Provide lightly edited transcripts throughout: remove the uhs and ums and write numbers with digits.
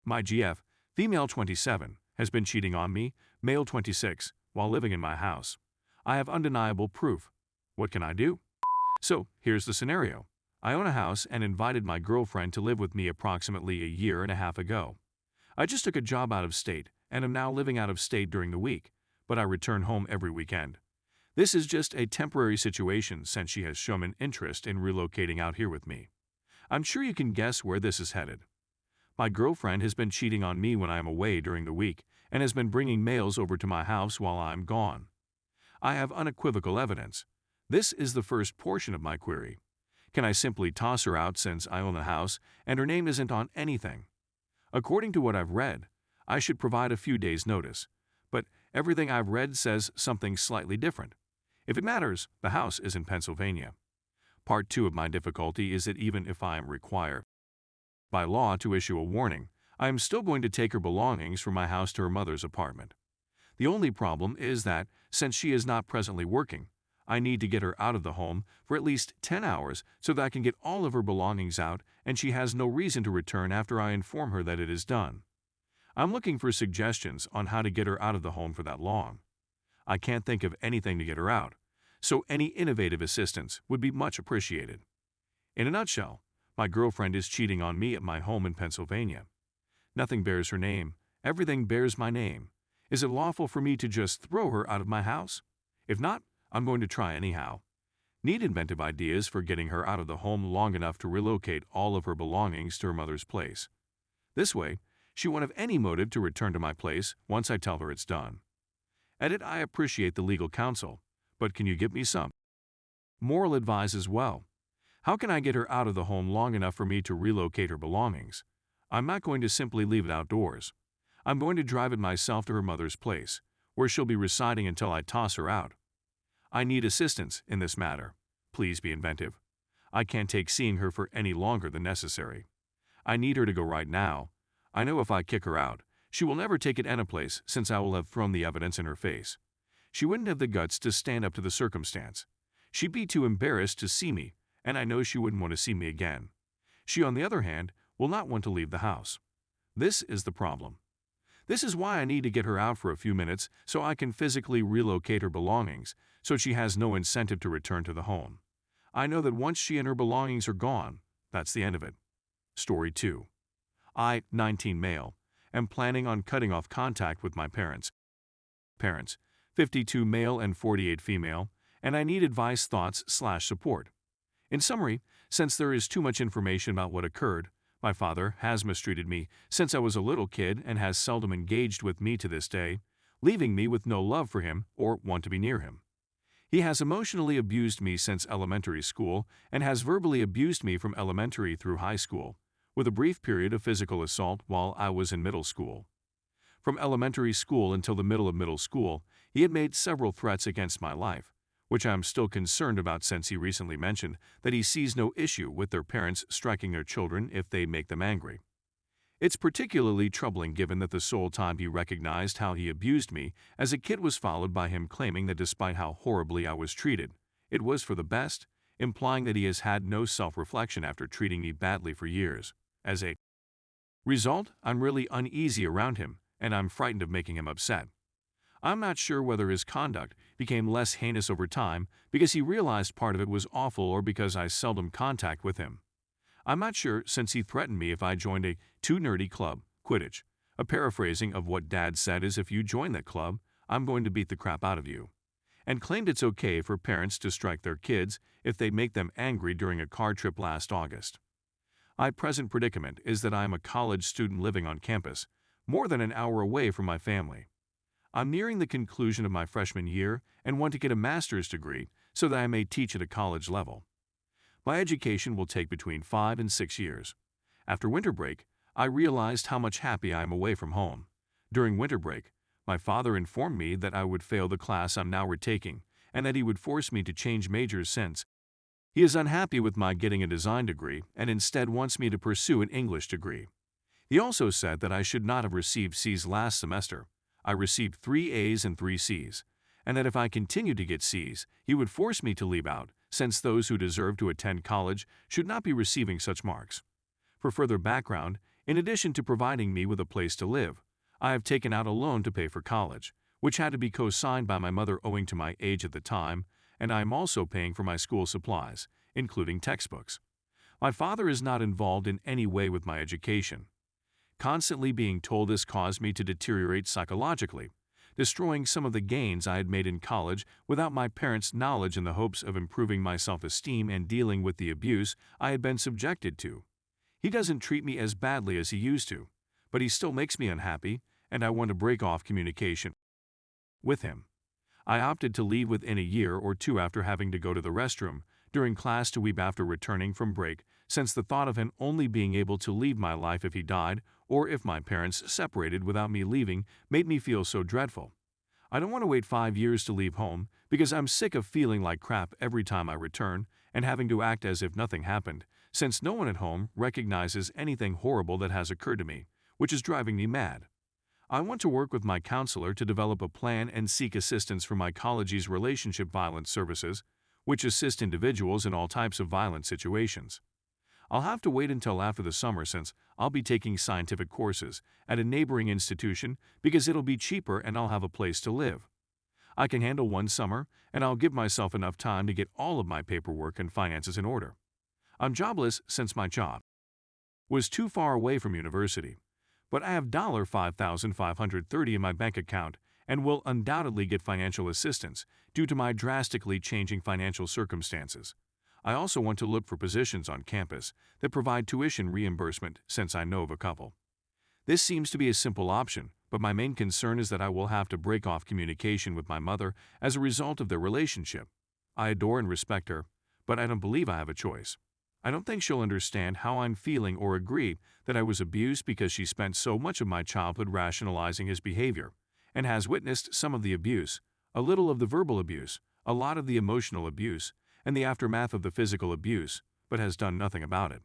My GF, female 27, has been cheating on me, male 26, while living in my house. I have undeniable proof. What can I do? So, here's the scenario. I own a house and invited my girlfriend to live with me approximately a year and a half ago. I just took a job out of state and am now living out of state during the week, but I return home every weekend. This is just a temporary situation since she has shown an interest in relocating out here with me. I'm sure you can guess where this is headed. My girlfriend has been cheating on me when I am away during the week and has been bringing males over to my house while I'm gone. I have unequivocal evidence. This is the first portion of my query. Can I simply toss her out since I own the house and her name isn't on anything? According to what I've read, I should provide a few days' notice, but everything I've read says something slightly different. If it matters, the house is in Pennsylvania. Part 2 of my difficulty is that even if I am required by law to issue a warning, I am still going to take her belongings from my house to her mother's apartment. The only problem is that, since she is not presently working, I need to get her out of the home for at least 10 hours so that I can get all of her belongings out and she has no reason to return after I inform her that it is done. I'm looking for suggestions on how to get her out of the home for that long. I can't think of anything to get her out, so any innovative assistance would be much appreciated. In a nutshell, my girlfriend is cheating on me at my home in Pennsylvania. Nothing bears her name, everything bears my name. Is it lawful for me to just throw her out of my house? If not, I'm going to try anyhow. Need inventive ideas for getting her out of the home long enough to relocate all of her belongings to her mother's place. This way, she won't have any motive to return to my place once I tell her it's done. Edit, I appreciate the legal counsel, but can you give me some moral advice as well? How can I get her out of the home long enough for me to relocate her belongings? I'm not going to simply leave it outdoors. I'm going to drive it myself to her mother's place, where she'll be residing until I toss her out. I need assistance in this matter. Please be inventive. I can't take seeing her for any longer than necessary. I need her to go right now. I know if I kick her out, she will never take it anyplace since I will have thrown the evidence in her face. She wouldn't have the guts to stand up to the circumstance. She'd be too embarrassed to see me, and I know she wouldn't want to see me again. She, on the other hand, will not want to leave the house. This is the problem. This is why I need to get her out for a few minutes so I can physically relocate her belongings so she has no incentive to return to the home. I know that once she and her belongings are gone, that's the end of it. Story 2. I, 19 male, am planning on cutting off contact with my parents. Parents, 52 male and 48 female, and I need advice, thoughts/support. In summary, since there is too much information about what occurred, my father has mistreated me since I was a little kid and has seldom engaged with me to this day, leaving me with no love for him or want to be near him. He has emotionally abused me since elementary school and has verbally abused me from elementary through high school, with a brief period of physical assault while I was in middle school. From elementary school until the middle of middle school, he had made several threats against my life, which I am still concerned about since he recently mentioned that he sees no issue with their parents striking their children if they make them angry. It's particularly troubling given that the sole time he recognized how he abused me as a kid was followed by him claiming that despite how horribly I was treated, it was for the best, implying that he has had no self-reflection after treating me badly for years. As a result, I'm really uneasy around him, and I'm frightened of making him upset. I'm not sure whether his conduct became less heinous over time because he realized part of it was awful or because I seldom contact with him. I'm not sure since he threatened me if I joined a too nerdy club, Quidditch. A paraphrasing of what Dad said is if you join that club, I'm going to beat the crap out of you. And claimed it's okay for parents to strike their kids if they make them angry during a car trip last August. My present predicament is that I am a college student living on campus, more than an hour away from my family. I'm nearing the conclusion of my freshman year and want to get a master's degree so that I may teach at a college level. My education will take between 5 and 6 years. After winter break, I realized how much happy I am away from home. During winter break, my father informed me that I would fail the class I'm now retaking and that he would force me to change majors since he is unhappy with my getting a design degree and instead wants me to pursue an English degree. He also said that I should not have received C's last semester. I received 3 A's and 3 C's, and that if I continued to get C's, he would force me to leave out, since those who deserve to attend college should not be receiving such marks. For further background, In addition to providing me with a place to live, I have taken out a loan to pay for college, which had to be co-signed by my mother owing to my age at the time, and I am also paying for my school supplies, including textbooks. My father is not involved in any way with my education. Constantly being told this caused me to deteriorate psychologically, destroying some of the gains I had made in college without my parents' knowledge in the hopes of improving my self-esteem and dealing with the abuse I had been subjected to. He doesn't treat me as badly as he used to, but he still makes me unhappy, and I want to break off communication with him. I opted to leave within a year or two after having to go to the restroom during class to weep after returning from break, since the thought of him only being able to leave my life if he died or if my parents separated without me leaving made me feel so dreadful. I don't want to wait 5 years to leave home because I'm sick of feeling like crap every time I return and having to act as if nothing happened, since no one at home recognizes anything horrible that has occurred to me, which is driving me mad. I want to work with my counselor to develop a plan and seek assistance from my college's relationship violence services, which assist individuals in all types of violent situations. I'll have to wait until after the summer since I'll be taking scientific courses at a neighboring institution because it'll be cheaper and I'll have a place to live. I can handle one summer and I'll give myself enough time to get all of my paperwork and finances in order. I'm jobless since my job was too far away from university, but I have $5,530 in my bank account and will undoubtedly get financial assistance due to my drastically changing financial circumstances. I also want to look for positions on campus that provide tuition reimbursement since I know of a couple. This seems to be a simple option, but my main concern is that I will have to break off communication with my mother as a result of their relationship. I adore and respect her, but I don't believe I have a choice. I don't think she'll understand how I'm feeling or agree that I was abused because she spent so much of my childhood rationalizing his behavior and has witnessed some of the abuse, a little of the verbal abuse, a lot of the emotional abuse, and the aftermath of the physical abuse, but has done nothing about it.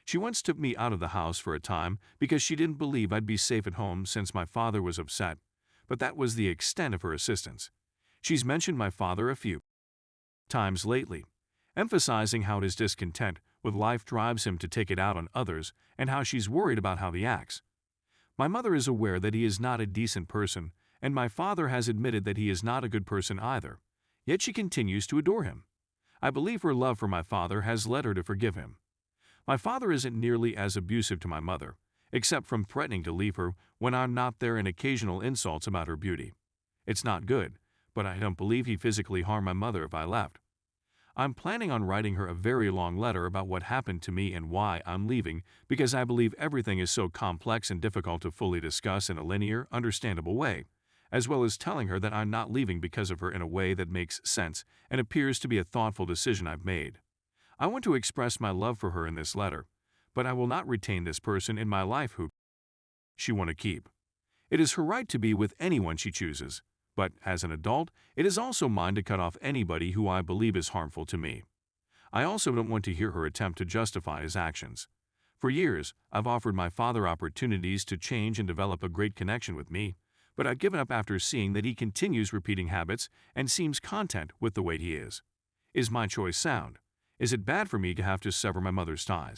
She once took me out of the house for a time because she didn't believe I'd be safe at home since my father was upset, but that was the extent of her assistance. She's mentioned my father a few times lately, emphasizing how his discontent with life drives him to take it out on others and how she's worried about how he acts. My mother is aware that he is not a decent person, and my father has admitted that he is not a good person either, yet she continues to adore him. I believe her love for my father has led her to forgive him. My father isn't nearly as abusive to my mother, except from threatening to leave her when I'm not there and occasional insults about her beauty. It's not good, but I don't believe he physically harmed my mother if I left. I'm planning on writing her a very long letter about what happened to me and why I'm leaving because I believe everything is so complex and difficult to fully discuss in a linear, understandable way, as well as telling her that I'm not leaving because of her in a way that makes sense and appears to be a thoughtful decision I've made. I want to express my love for her in this letter, but I will not retain this person in my life who she want to keep. It is her right to be with anyone she chooses, but as an adult, it is also mine to cut off anybody who I believe is harmful to me. I also don't want to hear her attempt to justify his actions. For years, I've offered my father opportunities to change and develop a great connection with me, but I've given up after seeing that he continues repeating habits and seems content with the way he is. Is my choice sound? Is it bad for me to have to sever my mother's ties?